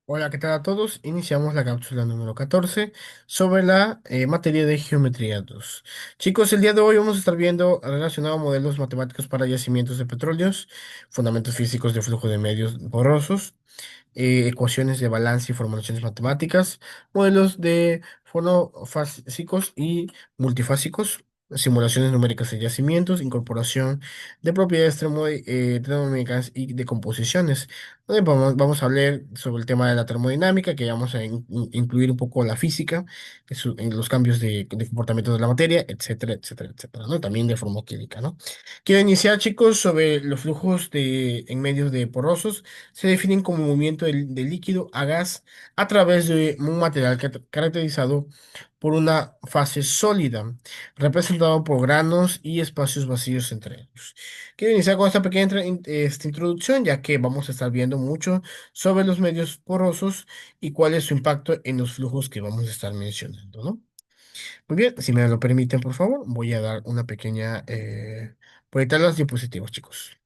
Hola, ¿qué tal a todos? Iniciamos la cápsula número 14 sobre la materia de geometría 2. Chicos, el día de hoy vamos a estar viendo relacionado a modelos matemáticos para yacimientos de petróleos, fundamentos físicos de flujo de medios porosos, ecuaciones de balance y formulaciones matemáticas, modelos de fonofásicos y multifásicos, simulaciones numéricas de yacimientos, incorporación de propiedades termodinámicas y de composiciones. Donde vamos a hablar sobre el tema de la termodinámica, que vamos a incluir un poco la física, en los cambios de comportamiento de la materia, etcétera, etcétera, etcétera, ¿no? También de forma química, ¿no? Quiero iniciar, chicos, sobre los flujos en medios de porosos. Se definen como movimiento de líquido a gas a través de un material caracterizado por una fase sólida, representado por granos y espacios vacíos entre ellos. Quiero iniciar con esta pequeña esta introducción, ya que vamos a estar viendo mucho sobre los medios porosos y cuál es su impacto en los flujos que vamos a estar mencionando, ¿no? Muy bien, si me lo permiten, por favor, voy a dar una pequeña, proyectar las diapositivas, chicos.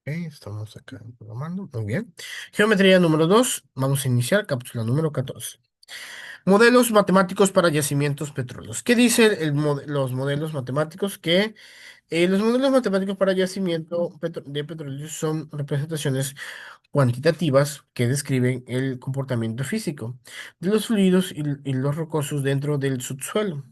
Ok, estamos acá programando. Muy bien. Geometría número 2. Vamos a iniciar cápsula número 14. Modelos matemáticos para yacimientos petróleos. ¿Qué dicen los modelos matemáticos? Que los modelos matemáticos para yacimiento de petróleo son representaciones cuantitativas que describen el comportamiento físico de los fluidos y los rocosos dentro del subsuelo.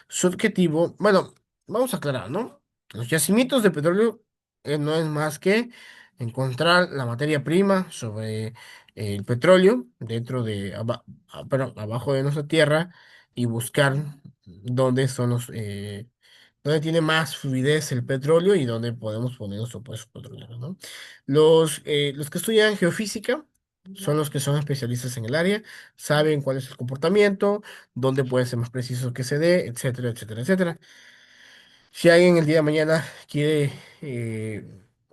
Su objetivo, bueno, vamos a aclarar, ¿no? Los yacimientos de petróleo no es más que encontrar la materia prima sobre el petróleo dentro perdón, abajo de nuestra tierra y buscar dónde son dónde tiene más fluidez el petróleo y dónde podemos poner nuestro pozo petrolero, ¿no? Los que estudian geofísica son los que son especialistas en el área, saben cuál es el comportamiento, dónde puede ser más preciso que se dé, etcétera, etcétera, etcétera. Si alguien el día de mañana quiere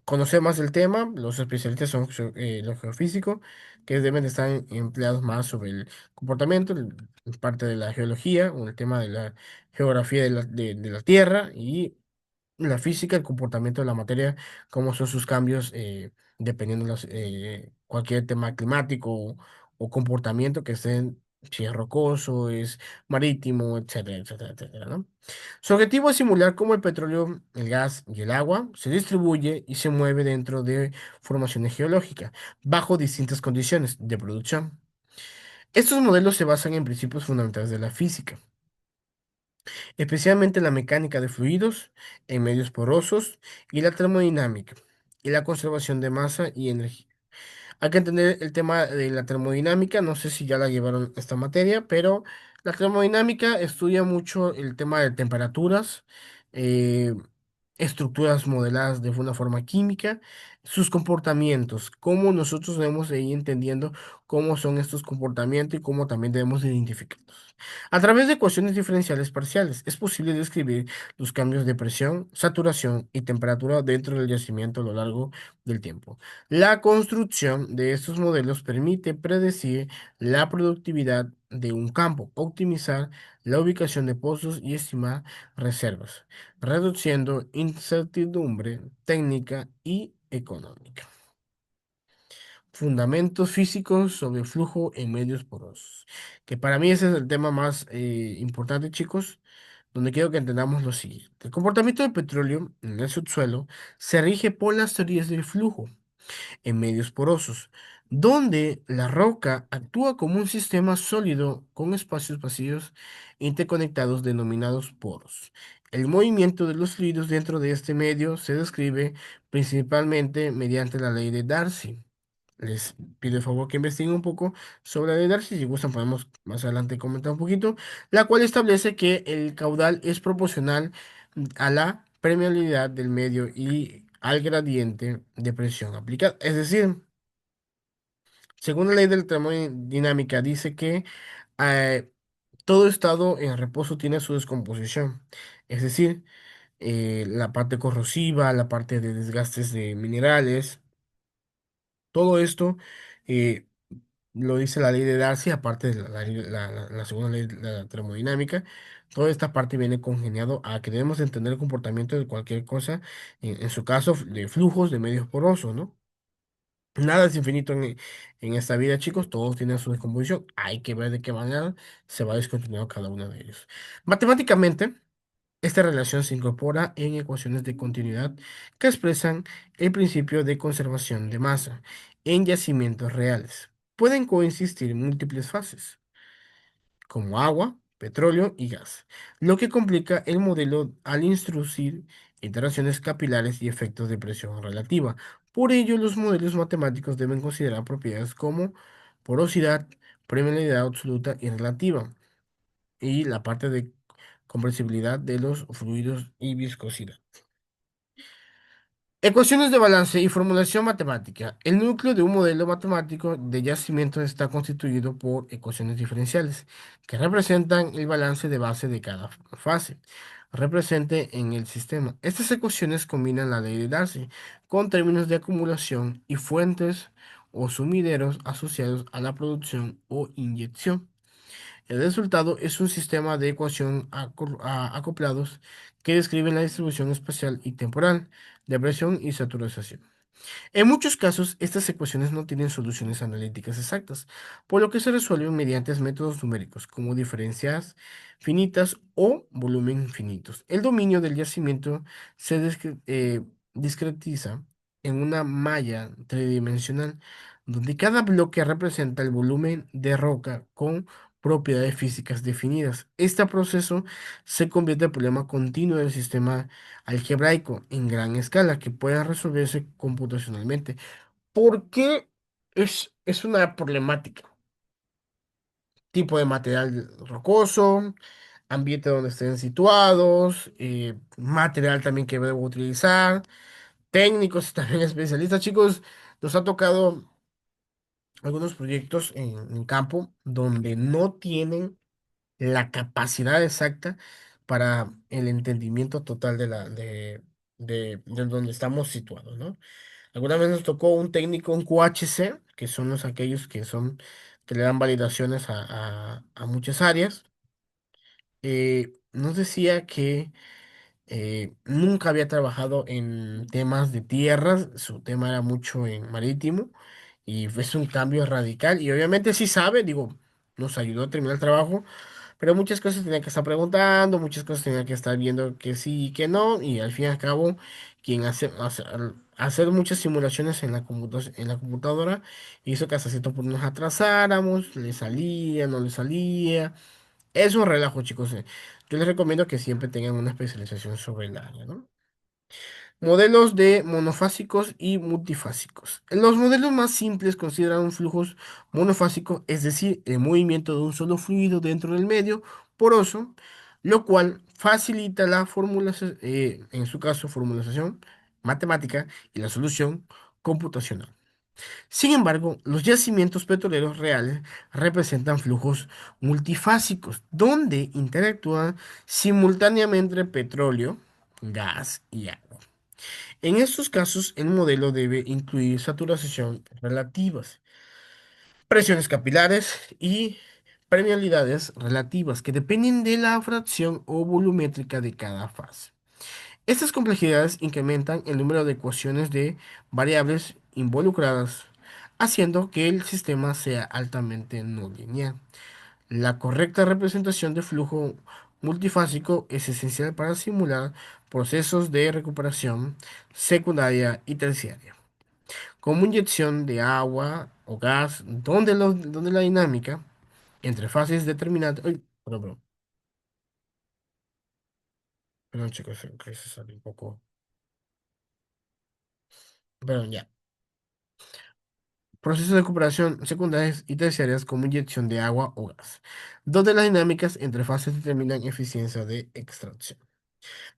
conocer más del tema, los especialistas son los geofísicos, que deben de estar empleados más sobre el comportamiento, parte de la geología, o el tema de la geografía de la Tierra y la física, el comportamiento de la materia, cómo son sus cambios dependiendo de cualquier tema climático o comportamiento que estén, si es rocoso, es marítimo, etcétera, etcétera, etcétera, ¿no? Su objetivo es simular cómo el petróleo, el gas y el agua se distribuye y se mueve dentro de formaciones geológicas, bajo distintas condiciones de producción. Estos modelos se basan en principios fundamentales de la física, especialmente la mecánica de fluidos en medios porosos y la termodinámica y la conservación de masa y energía. Hay que entender el tema de la termodinámica, no sé si ya la llevaron esta materia, pero la termodinámica estudia mucho el tema de temperaturas, eh, estructuras modeladas de una forma química, sus comportamientos, cómo nosotros debemos de ir entendiendo cómo son estos comportamientos y cómo también debemos de identificarlos. A través de ecuaciones diferenciales parciales es posible describir los cambios de presión, saturación y temperatura dentro del yacimiento a lo largo del tiempo. La construcción de estos modelos permite predecir la productividad de un campo, optimizar la ubicación de pozos y estimar reservas, reduciendo incertidumbre técnica y económica. Fundamentos físicos sobre flujo en medios porosos. Que para mí ese es el tema más importante, chicos, donde quiero que entendamos lo siguiente. El comportamiento del petróleo en el subsuelo se rige por las teorías del flujo en medios porosos, donde la roca actúa como un sistema sólido con espacios vacíos interconectados denominados poros. El movimiento de los fluidos dentro de este medio se describe principalmente mediante la ley de Darcy. Les pido el favor que investiguen un poco sobre la ley de Darcy, si gustan podemos más adelante comentar un poquito, la cual establece que el caudal es proporcional a la permeabilidad del medio y al gradiente de presión aplicada. Es decir, según la ley de la termodinámica, dice que eh, todo estado en reposo tiene su descomposición. Es decir, la parte corrosiva, la parte de desgastes de minerales, todo esto. lo dice la ley de Darcy, aparte de la segunda ley de la termodinámica. Toda esta parte viene congeniado a que debemos entender el comportamiento de cualquier cosa, en su caso, de flujos de medios porosos, ¿no? Nada es infinito en esta vida, chicos. Todos tienen su descomposición. Hay que ver de qué manera se va descontinuando cada uno de ellos. Matemáticamente, esta relación se incorpora en ecuaciones de continuidad que expresan el principio de conservación de masa en yacimientos reales. Pueden coexistir múltiples fases, como agua, petróleo y gas, lo que complica el modelo al introducir interacciones capilares y efectos de presión relativa. Por ello, los modelos matemáticos deben considerar propiedades como porosidad, permeabilidad absoluta y relativa, y la parte de compresibilidad de los fluidos y viscosidad. Ecuaciones de balance y formulación matemática. El núcleo de un modelo matemático de yacimientos está constituido por ecuaciones diferenciales que representan el balance de base de cada fase represente en el sistema. Estas ecuaciones combinan la ley de Darcy con términos de acumulación y fuentes o sumideros asociados a la producción o inyección. El resultado es un sistema de ecuación acoplados que describen la distribución espacial y temporal de presión y saturación. En muchos casos, estas ecuaciones no tienen soluciones analíticas exactas, por lo que se resuelven mediante métodos numéricos, como diferencias finitas o volumen infinitos. El dominio del yacimiento se discretiza en una malla tridimensional, donde cada bloque representa el volumen de roca con propiedades físicas definidas. Este proceso se convierte en problema continuo del sistema algebraico en gran escala que pueda resolverse computacionalmente. ¿Por qué es una problemática? Tipo de material rocoso, ambiente donde estén situados, material también que debo utilizar, técnicos y también especialistas. Chicos, nos ha tocado algunos proyectos en campo donde no tienen la capacidad exacta para el entendimiento total de donde estamos situados, ¿no? Alguna vez nos tocó un técnico, un QHC, que son los aquellos que le dan validaciones a muchas áreas. Nos decía que nunca había trabajado en temas de tierras, su tema era mucho en marítimo, y es un cambio radical. Y obviamente sí sabe, digo, nos ayudó a terminar el trabajo, pero muchas cosas tenía que estar preguntando, muchas cosas tenía que estar viendo que sí y que no, y al fin y al cabo, quien al hacer muchas simulaciones en en la computadora hizo que hasta cierto punto nos atrasáramos, le salía, no le salía. Es un relajo, chicos. Yo les recomiendo que siempre tengan una especialización sobre el área, ¿no? Modelos de monofásicos y multifásicos. Los modelos más simples consideran un flujo monofásico, es decir, el movimiento de un solo fluido dentro del medio poroso, lo cual facilita la formulación, en su caso, formulación matemática y la solución computacional. Sin embargo, los yacimientos petroleros reales representan flujos multifásicos, donde interactúan simultáneamente petróleo, gas y agua. En estos casos, el modelo debe incluir saturación relativas, presiones capilares y permeabilidades relativas que dependen de la fracción o volumétrica de cada fase. Estas complejidades incrementan el número de ecuaciones de variables involucradas, haciendo que el sistema sea altamente no lineal. La correcta representación de flujo multifásico es esencial para simular procesos de recuperación secundaria y terciaria, como inyección de agua o gas, donde la dinámica entre fases determinantes. Uy, perdón, chicos, que se sale un poco. Perdón, ya. Procesos de recuperación secundarias y terciarias como inyección de agua o gas, donde las dinámicas entre fases determinan eficiencia de extracción.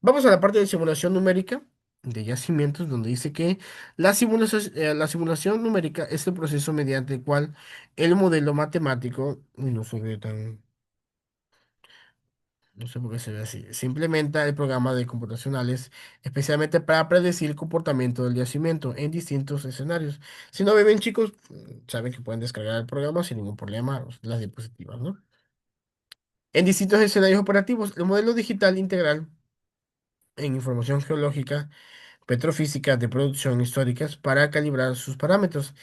Vamos a la parte de simulación numérica de yacimientos, donde dice que la simulación numérica es el proceso mediante el cual el modelo matemático, y no se ve tan, No sé por qué se ve así. Se implementa el programa de computacionales especialmente para predecir el comportamiento del yacimiento en distintos escenarios. Si no viven chicos, saben que pueden descargar el programa sin ningún problema, las diapositivas, ¿no? En distintos escenarios operativos, el modelo digital integral en información geológica petrofísicas de producción históricas para calibrar sus parámetros.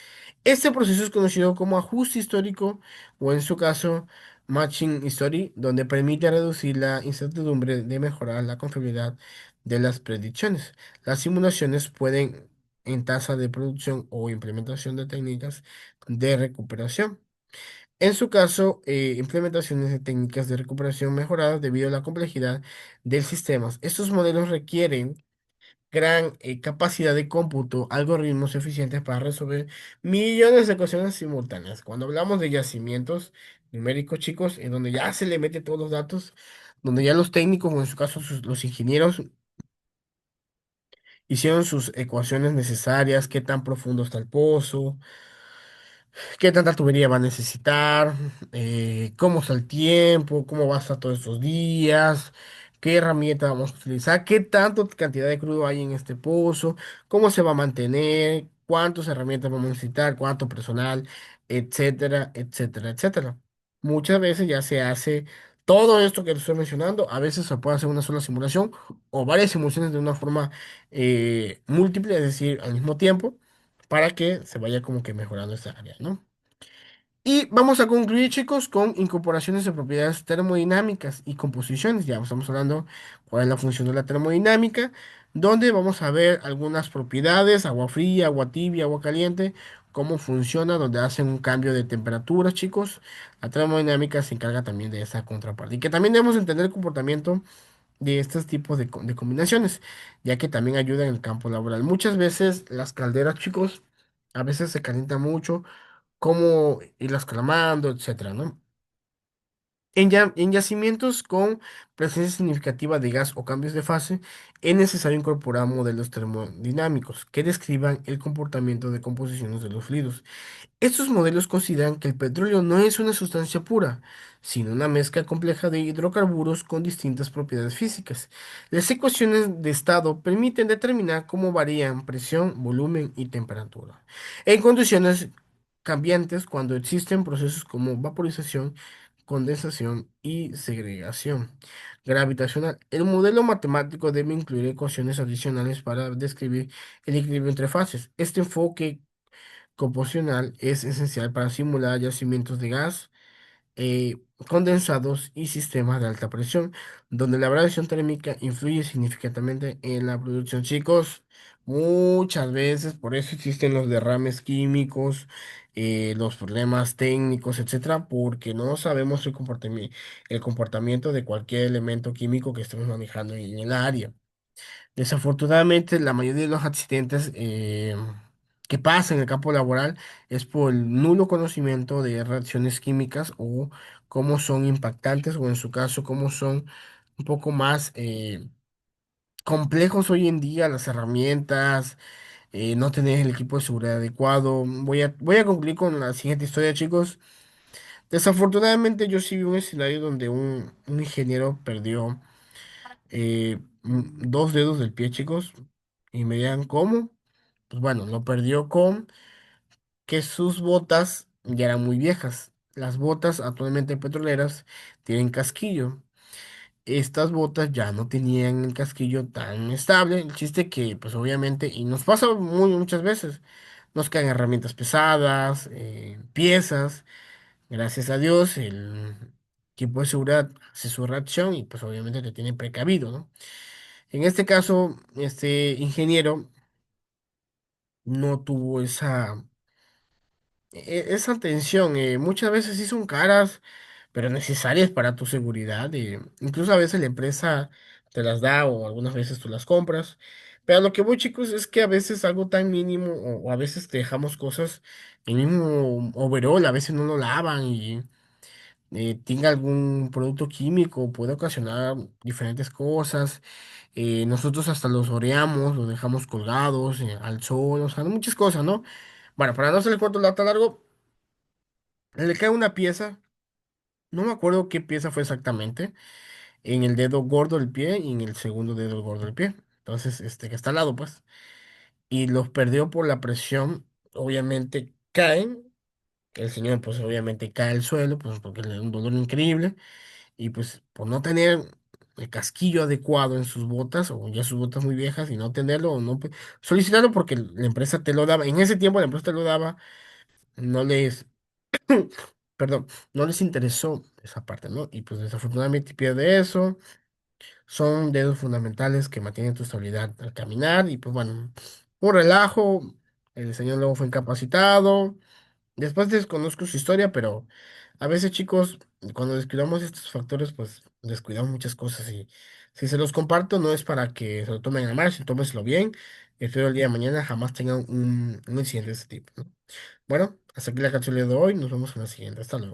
Este proceso es conocido como ajuste histórico o en su caso matching history, donde permite reducir la incertidumbre de mejorar la confiabilidad de las predicciones. Las simulaciones pueden en tasa de producción o implementación de técnicas de recuperación. En su caso, implementaciones de técnicas de recuperación mejoradas debido a la complejidad del sistema. Estos modelos requieren gran capacidad de cómputo, algoritmos eficientes para resolver millones de ecuaciones simultáneas. Cuando hablamos de yacimientos numéricos, chicos, en donde ya se le mete todos los datos, donde ya los técnicos, o en su caso los ingenieros, hicieron sus ecuaciones necesarias, qué tan profundo está el pozo, qué tanta tubería va a necesitar, cómo está el tiempo, cómo va a estar todos estos días, qué herramienta vamos a utilizar, qué tanto cantidad de crudo hay en este pozo, cómo se va a mantener, cuántas herramientas vamos a necesitar, cuánto personal, etcétera, etcétera, etcétera. Muchas veces ya se hace todo esto que les estoy mencionando, a veces se puede hacer una sola simulación o varias simulaciones de una forma múltiple, es decir, al mismo tiempo para que se vaya como que mejorando esta área, ¿no? Y vamos a concluir, chicos, con incorporaciones de propiedades termodinámicas y composiciones. Ya estamos hablando cuál es la función de la termodinámica, donde vamos a ver algunas propiedades, agua fría, agua tibia, agua caliente, cómo funciona, donde hacen un cambio de temperatura, chicos. La termodinámica se encarga también de esa contraparte. Y que también debemos entender el comportamiento de estos tipos de combinaciones, ya que también ayuda en el campo laboral. Muchas veces las calderas, chicos, a veces se calientan mucho, cómo irlas calmando, etcétera, ¿no? En yacimientos con presencia significativa de gas o cambios de fase, es necesario incorporar modelos termodinámicos que describan el comportamiento de composiciones de los fluidos. Estos modelos consideran que el petróleo no es una sustancia pura, sino una mezcla compleja de hidrocarburos con distintas propiedades físicas. Las ecuaciones de estado permiten determinar cómo varían presión, volumen y temperatura. En condiciones cambiantes, cuando existen procesos como vaporización, condensación y segregación gravitacional, el modelo matemático debe incluir ecuaciones adicionales para describir el equilibrio entre fases. Este enfoque composicional es esencial para simular yacimientos de gas, eh, condensados y sistemas de alta presión, donde la variación térmica influye significativamente en la producción. Chicos, muchas veces por eso existen los derrames químicos, los problemas técnicos, etcétera, porque no sabemos el comportamiento de cualquier elemento químico que estemos manejando en el área. Desafortunadamente, la mayoría de los accidentes que pasan en el campo laboral es por el nulo conocimiento de reacciones químicas o cómo son impactantes o en su caso cómo son un poco más complejos hoy en día las herramientas, no tener el equipo de seguridad adecuado. Voy a concluir con la siguiente historia, chicos. Desafortunadamente yo sí vi un escenario donde un ingeniero perdió dos dedos del pie, chicos, y me dirán, ¿cómo? Pues bueno, lo perdió con que sus botas ya eran muy viejas. Las botas actualmente petroleras tienen casquillo. Estas botas ya no tenían el casquillo tan estable. El chiste que, pues obviamente, y nos pasa muchas veces, nos caen herramientas pesadas, piezas. Gracias a Dios, el equipo de seguridad hace su reacción y pues obviamente te tiene precavido, ¿no? En este caso, este ingeniero no tuvo esa atención. Muchas veces sí son caras, pero necesarias para tu seguridad. Incluso a veces la empresa te las da o algunas veces tú las compras. Pero a lo que voy, chicos, es que a veces algo tan mínimo o a veces te dejamos cosas, el mismo overall, a veces no lo lavan y tenga algún producto químico, puede ocasionar diferentes cosas. Nosotros hasta los oreamos, los dejamos colgados al sol, o sea, muchas cosas, ¿no? Bueno, para no hacer el corto tan largo, le cae una pieza, no me acuerdo qué pieza fue exactamente, en el dedo gordo del pie y en el segundo dedo gordo del pie. Entonces, que está al lado, pues. Y los perdió por la presión. Obviamente caen. El señor, pues, obviamente cae al suelo, pues, porque le da un dolor increíble. Y pues, por no tener el casquillo adecuado en sus botas, o ya sus botas muy viejas, y no tenerlo, o no solicitarlo porque la empresa te lo daba. En ese tiempo la empresa te lo daba, no les, perdón, no les interesó esa parte, ¿no? Y pues desafortunadamente pierde eso. Son dedos fundamentales que mantienen tu estabilidad al caminar. Y pues bueno, un relajo. El señor luego fue incapacitado. Después desconozco su historia, pero a veces, chicos, cuando descuidamos estos factores, pues descuidamos muchas cosas. Y si se los comparto, no es para que se lo tomen a mal, si tómenselo bien. Espero el día de mañana jamás tengan un incidente de este tipo, ¿no? Bueno, hasta aquí la canción de hoy. Nos vemos en la siguiente. Hasta luego.